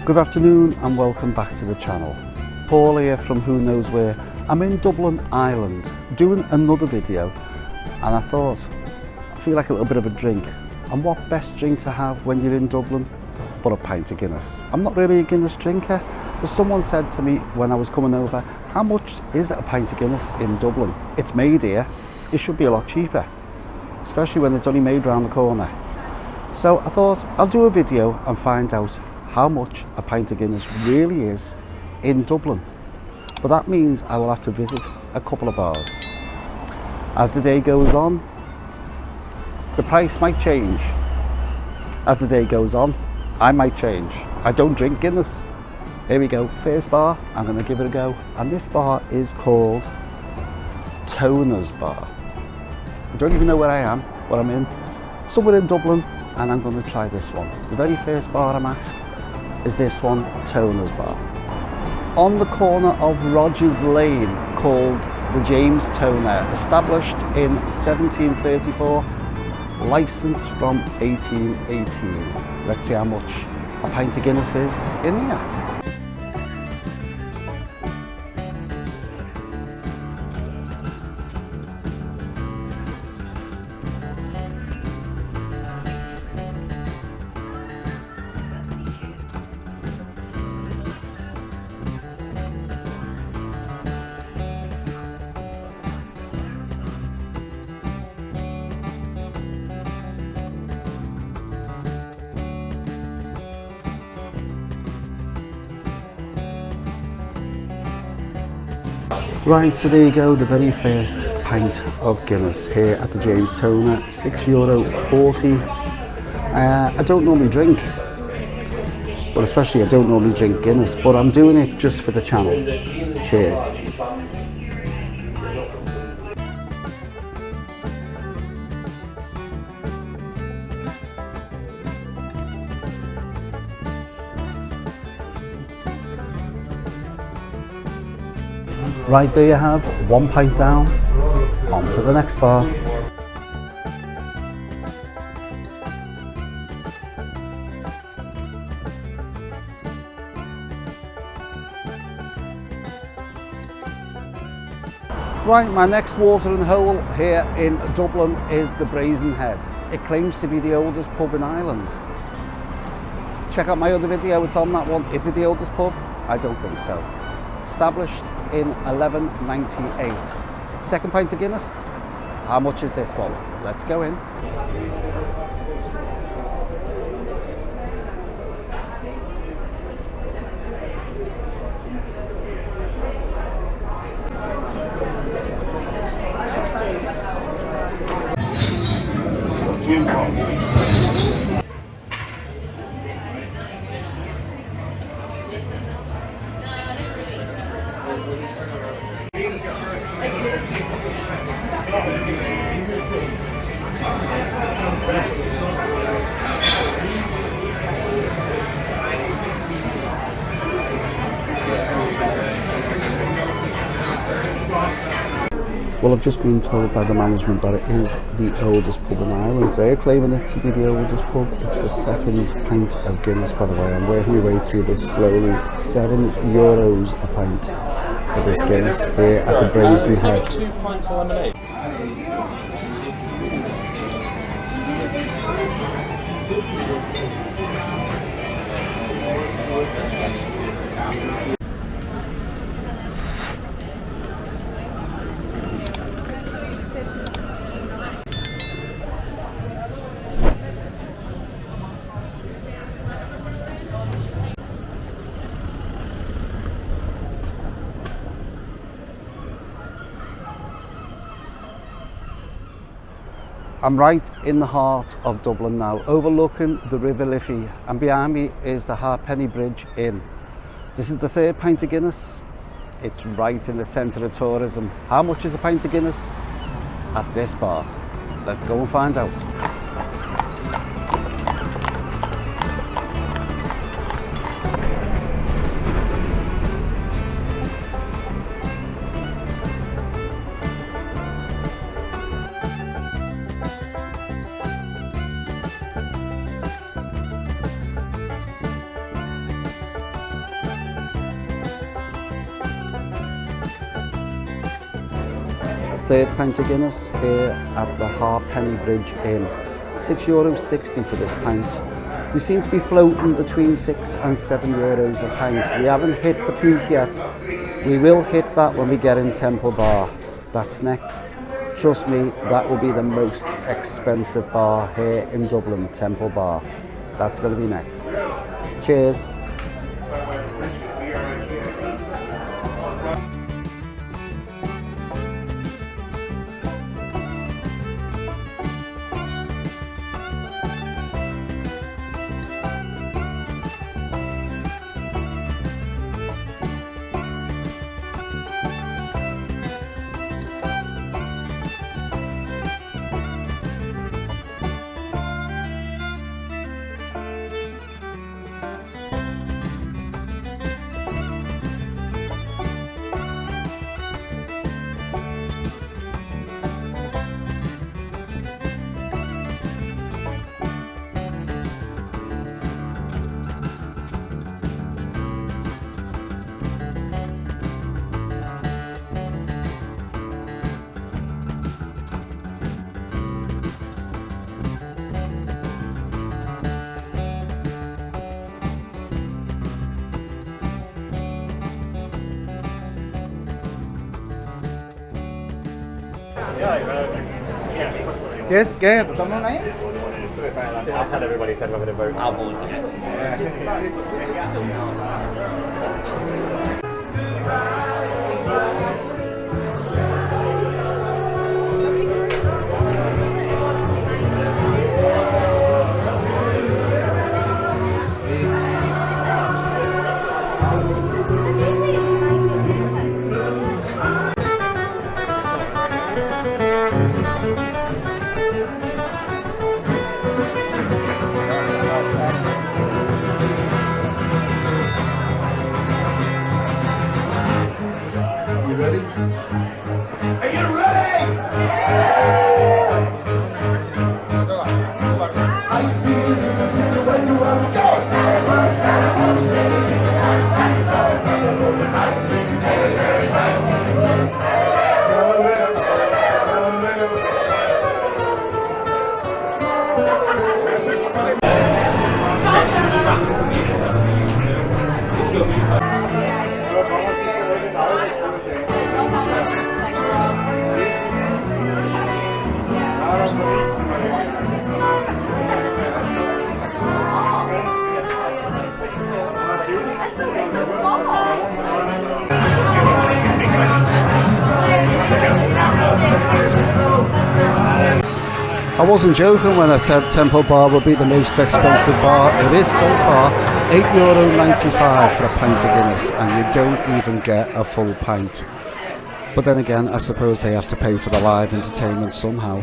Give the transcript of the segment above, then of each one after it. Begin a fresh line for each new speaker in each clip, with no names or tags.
Good afternoon and welcome back to the channel. Paul here from Who Knows Where. I'm in Dublin, Ireland, doing another video, and I thought, I feel like a little bit of a drink. And what best drink to have when you're in Dublin but a pint of Guinness? I'm not really a Guinness drinker, but someone said to me when I was coming over, how much is a pint of Guinness in Dublin? It's made here, it should be a lot cheaper, especially when it's only made round the corner. So I thought I'll do a video and find out how much a pint of Guinness really is in Dublin. But that means I will have to visit a couple of bars. As the day goes on, the price might change. As the day goes on, I might change. I don't drink Guinness. Here we go, first bar, I'm going to give it a go. And this bar is called Toner's Bar. I don't even know where I am, but I'm in somewhere in Dublin, and I'm going to try this one. The very first bar I'm at is this one, Toner's Bar. On the corner of Rogers Lane, called the James Toner, established in 1734, licensed from 1818. Let's see how much a pint of Guinness is in here. Right, so there you go, the very first pint of Guinness here at the James Toner, €6.40. I don't normally drink, but especially I don't normally drink Guinness, but I'm doing it just for the channel. Cheers. Right, there you have, 1 pint down, on to the next bar. Right, my next watering hole here in Dublin is the Brazen Head. It claims to be the oldest pub in Ireland. Check out my other video, it's on that one. Is it the oldest pub? I don't think so. Established in 1198. Second pint of Guinness. How much is this one? Let's go in. Well, I've just been told by the management that it is the oldest pub in Ireland. They're claiming it to be the oldest pub. It's the second pint of Guinness, by the way. I'm working my way through this slowly. €7 a pint for this Guinness here at the Brazen Head. 2 pints of lemonade. I'm right in the heart of Dublin now, overlooking the River Liffey, and behind me is the Halfpenny Bridge Inn. This is the third pint of Guinness. It's right in the centre of tourism. How much is a pint of Guinness at this bar? Let's go and find out. third pint of Guinness here at the Halfpenny Bridge Inn. €6.60 for this pint. We seem to be floating between €6 and €7 a pint. We haven't hit the peak yet. We will hit that when we get in Temple Bar. That's next. Trust me, that will be the most expensive bar here in Dublin, Temple Bar. That's going to be next. Cheers.
Good, good. We've got one name?
I'll tell everybody, said we're going to vote. I'll vote.
I wasn't joking when I said Temple Bar would be the most expensive bar. It is so far. €8.95 for a pint of Guinness, and you don't even get a full pint. But then again, I suppose they have to pay for the live entertainment somehow.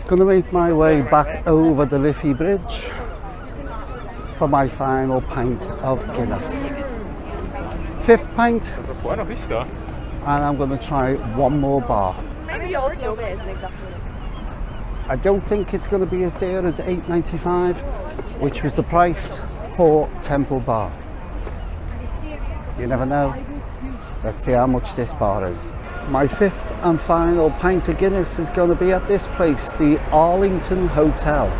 Gonna make my way back over the Liffey Bridge for my final pint of Guinness. Fifth pint, and I'm gonna try one more bar.
Maybe yours a little bit isn't exactly.
I don't think it's going to be as dear as $8.95, which was the price for Temple Bar. You never know. Let's see how much this bar is. My fifth and final pint of Guinness is going to be at this place, the Arlington Hotel.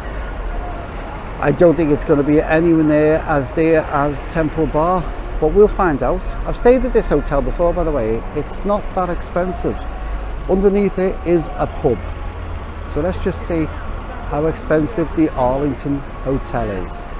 I don't think it's going to be anywhere near as dear as Temple Bar, but we'll find out. I've stayed at this hotel before, by the way. It's not that expensive. Underneath it is a pub. So let's just see how expensive the Arlington Hotel is.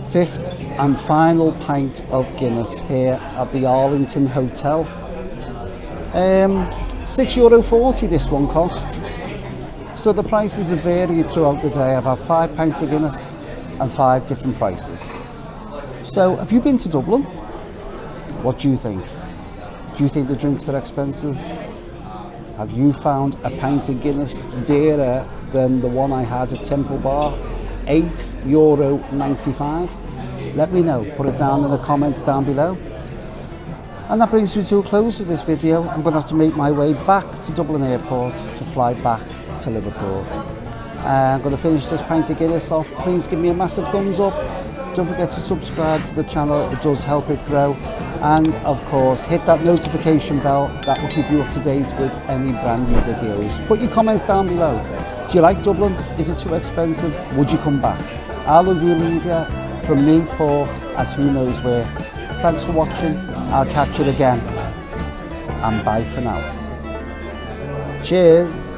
Fifth and final pint of Guinness here at the Arlington Hotel. €6.40 this one cost. So the prices have varied throughout the day. I've had 5 pints of Guinness and 5 different prices. So have you been to Dublin? What do you think? Do you think the drinks are expensive? Have you found a pint of Guinness dearer than the one I had at Temple Bar? €8.95. Let me know, put it down in the comments down below. And that brings me to a close of this video. I'm going to have to make my way back to Dublin Airport to fly back to Liverpool. I'm going to finish this pint of Guinness off. Please give me a massive thumbs up. Don't forget to subscribe to the channel, it does help it grow. And of course, hit that notification bell, that will keep you up to date with any brand new videos. Put your comments down below. Do you like Dublin? Is it too expensive? Would you come back? I'll leave you from me, Paul, at Who Knows Where. Thanks for watching. I'll catch you again. And bye for now. Cheers.